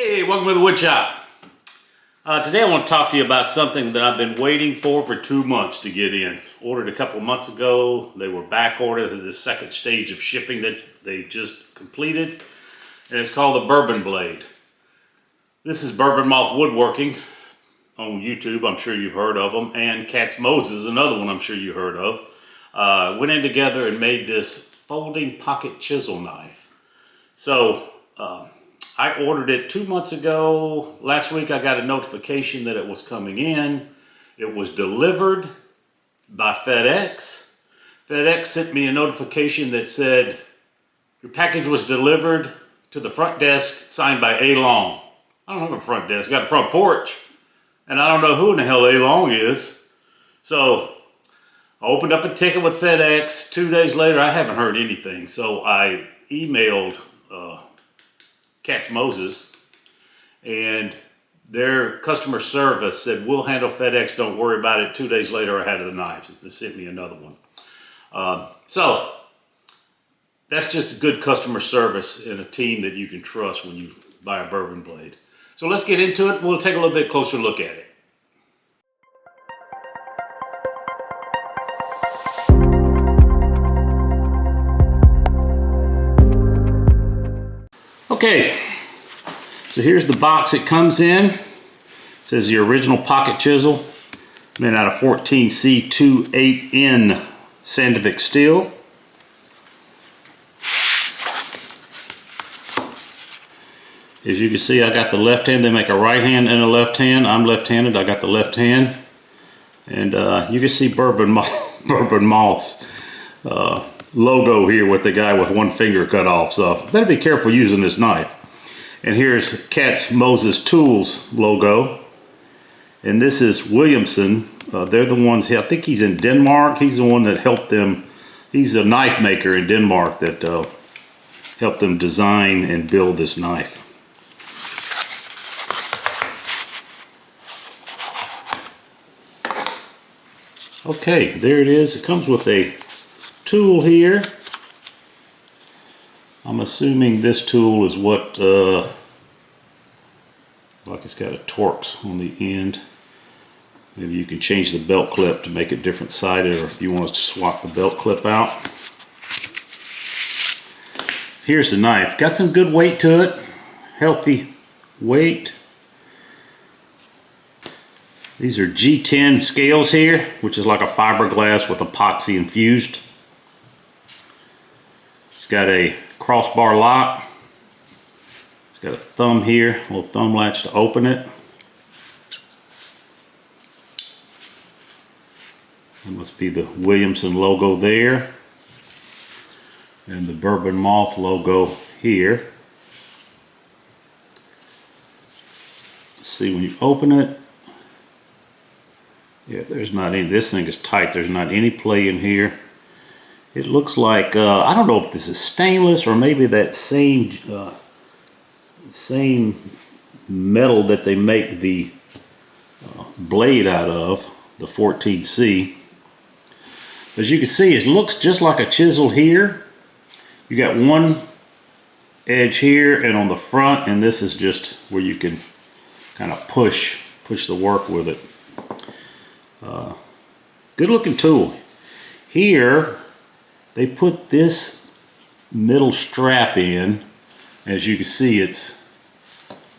Hey, welcome to the wood shop. Today I want to talk to you about something that I've been waiting for 2 months to get in. Ordered a couple months ago. They were back ordered to the second stage of shipping that they just completed. And it's called the Bourbon Blade. This is Bourbon Malt Woodworking on YouTube. I'm sure you've heard of them. And Cat's Moses, another one I'm sure you heard of. Went in together and made this folding pocket chisel knife. So, I ordered it 2 months ago. Last week I got a notification that it was coming in. It was delivered by FedEx. FedEx sent me a notification that said, your package was delivered to the front desk signed by A. Long. I don't have a front desk, I got a front porch. And I don't know who in the hell A. Long is. So I opened up a ticket with FedEx. 2 days later, I haven't heard anything. So I emailed Cat's Moses, and their customer service said, we'll handle FedEx, don't worry about it. 2 days later, I had the knives. They sent me another one. So that's just good customer service and a team that you can trust when you buy a Bourbon Blade. So let's get into it. We'll take a little bit closer look at it. Okay, so here's the box it comes in. It says the original pocket chisel, made out of 14C28N Sandvik steel. As you can see, I got the left hand. They make a right hand and a left hand. I'm left-handed. I got the left hand, and you can see Bourbon Malt's logo here with the guy with one finger cut off, so better be careful using this knife. And here's Cat's Moses Tools logo, and this is Williamson. They're the ones here. I think he's in Denmark. He's the one that helped them. He's a knife maker in Denmark that helped them design and build this knife. Okay, there it is. It comes with a tool here. I'm assuming this tool is what like it's got a Torx on the end. Maybe you can change the belt clip to make it different sided, or if you want to swap the belt clip out. Here's the knife. Got some good weight to it. Healthy weight. These are G10 scales here, which is like a fiberglass with epoxy infused. It's got a crossbar lock. It's got a thumb here, a little thumb latch to open it. That must be the Williamson logo there. And the Bourbon Malt logo here. Let's see, when you open it, yeah, there's not any, this thing is tight, there's not any play in here. It looks like, I don't know if this is stainless or maybe that same metal that they make the blade out of, the 14C. As you can see, it looks just like a chisel here. You got one edge here and on the front, and this is just where you can kind of push the work with it. Good looking tool. Here they put this middle strap in. As you can see, it's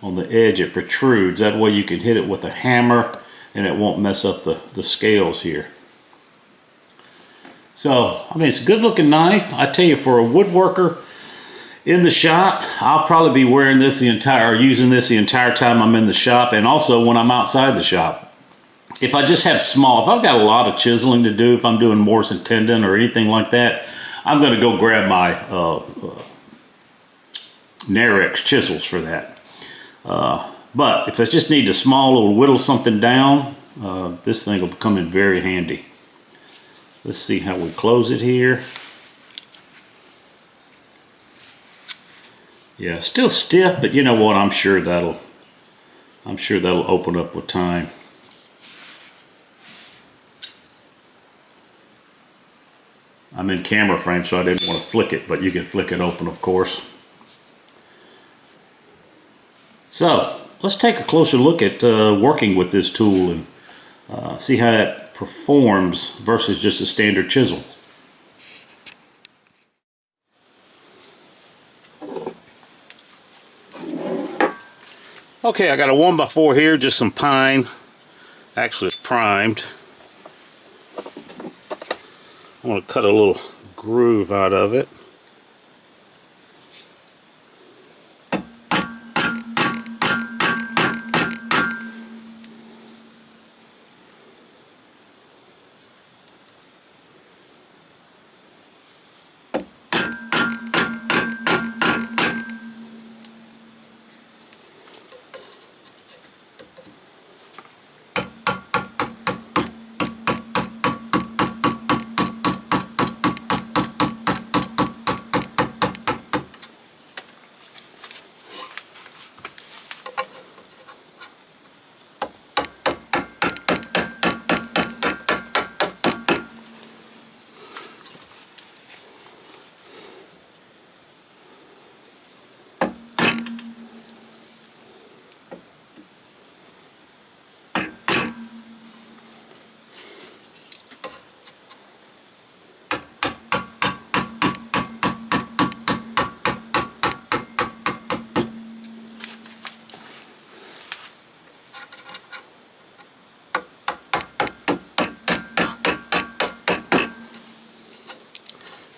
on the edge, it protrudes. That way you can hit it with a hammer and it won't mess up the scales here. So, I mean, it's a good looking knife. I tell you, for a woodworker in the shop, I'll probably be wearing this using this the entire time I'm in the shop, and also when I'm outside the shop. If I just have if I've got a lot of chiseling to do, if I'm doing Morrison tendon or anything like that, I'm going to go grab my Narex chisels for that. But if I just need a small little whittle something down, this thing will come in very handy. Let's see how we close it here. Yeah, still stiff, but you know what? I'm sure that'll open up with time. I'm in camera frame, so I didn't want to flick it, but you can flick it open, of course. So let's take a closer look at working with this tool and see how it performs versus just a standard chisel. Okay, I got a 1x4 here, just some pine. Actually, it's primed. I want to cut a little groove out of it.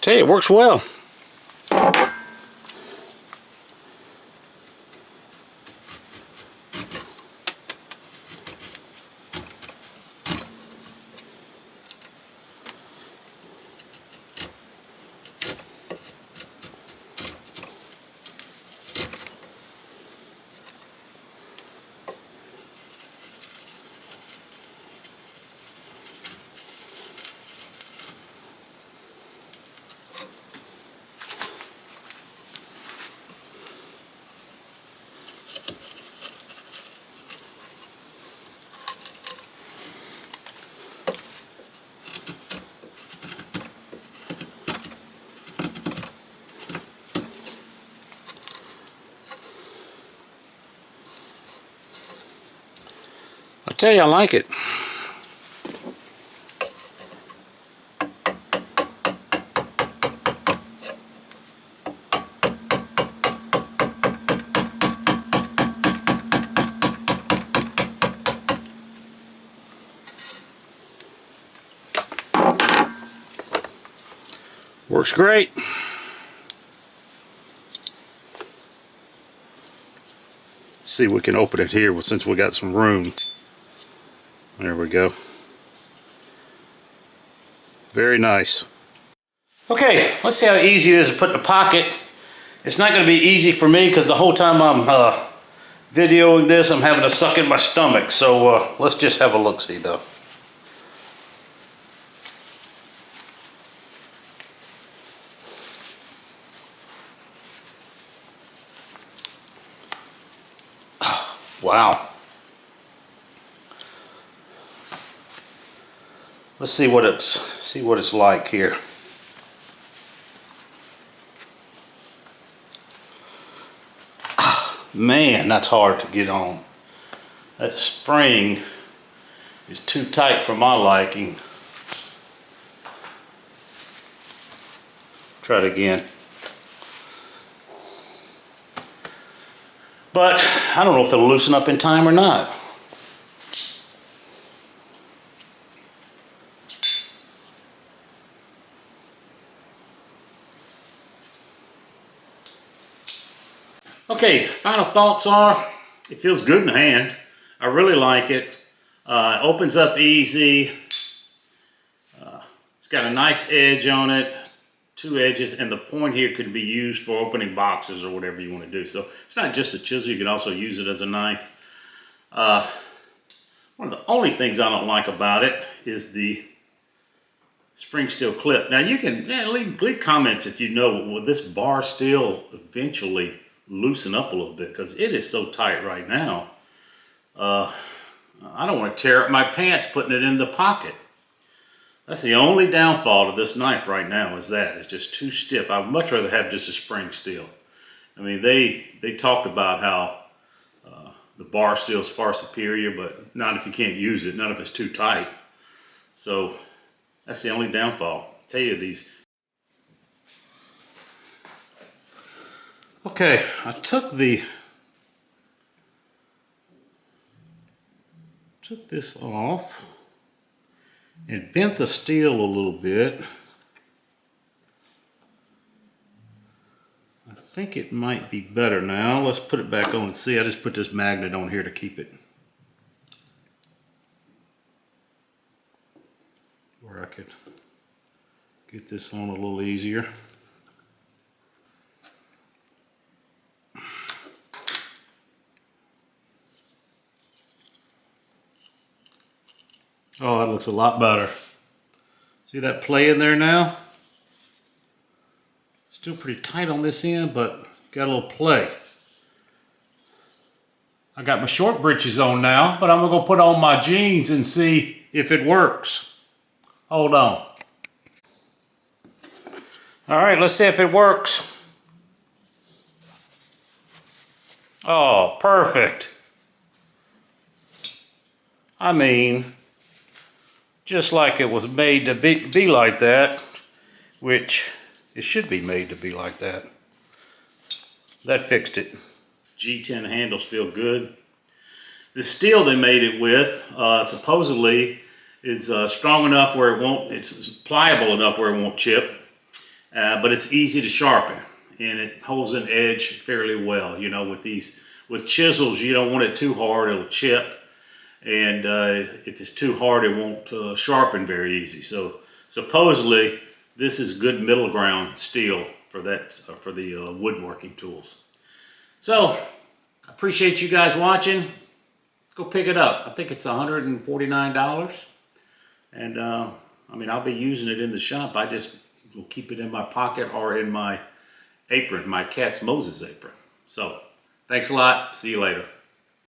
Tell you, it works well. I tell you, I like it. Works great. See, we can open it here since we got some room. There we go. Very nice. Okay, let's see how easy it is to put in the pocket. It's not going to be easy for me because the whole time I'm videoing this, I'm having to suck in my stomach. So let's just have a look-see though. Wow. Let's see what it's like here. Man, that's hard to get on. That spring is too tight for my liking. Try it again. But I don't know if it'll loosen up in time or not. Okay, final thoughts are, it feels good in the hand. I really like it. Opens up easy. It's got a nice edge on it, 2 edges, and the point here could be used for opening boxes or whatever you want to do. So it's not just a chisel, you can also use it as a knife. One of the only things I don't like about it is the spring steel clip. Now you can leave comments if you know, will this bar steel eventually loosen up a little bit, because it is so tight right now. I don't want to tear up my pants putting it in the pocket. That's the only downfall to this knife right now, is that it's just too stiff. I'd much rather have just a spring steel. I mean, they talked about how bar steel is far superior, but not if you can't use it, not if it's too tight. So that's the only downfall. I'll tell you these. Okay, I took this off and bent the steel a little bit. I think it might be better now. Let's put it back on and see. I just put this magnet on here to keep it where I could get this on a little easier. Oh, that looks a lot better. See that play in there now? Still pretty tight on this end, but got a little play. I got my short britches on now, but I'm gonna go put on my jeans and see if it works. Hold on. All right, let's see if it works. Oh, perfect. I mean, just like it was made to be like that, which it should be made to be like that. That fixed it. G10 handles feel good. The steel they made it with supposedly is strong enough where it won't, it's pliable enough where it won't chip, but it's easy to sharpen and it holds an edge fairly well. You know, with chisels, you don't want it too hard, it'll chip. And if it's too hard, it won't sharpen very easy. So supposedly, this is good middle ground steel for that for the woodworking tools. So I appreciate you guys watching. Go pick it up. I think it's $149. And I mean, I'll be using it in the shop. I just will keep it in my pocket or in my apron, my cat's Moses apron. So thanks a lot. See you later.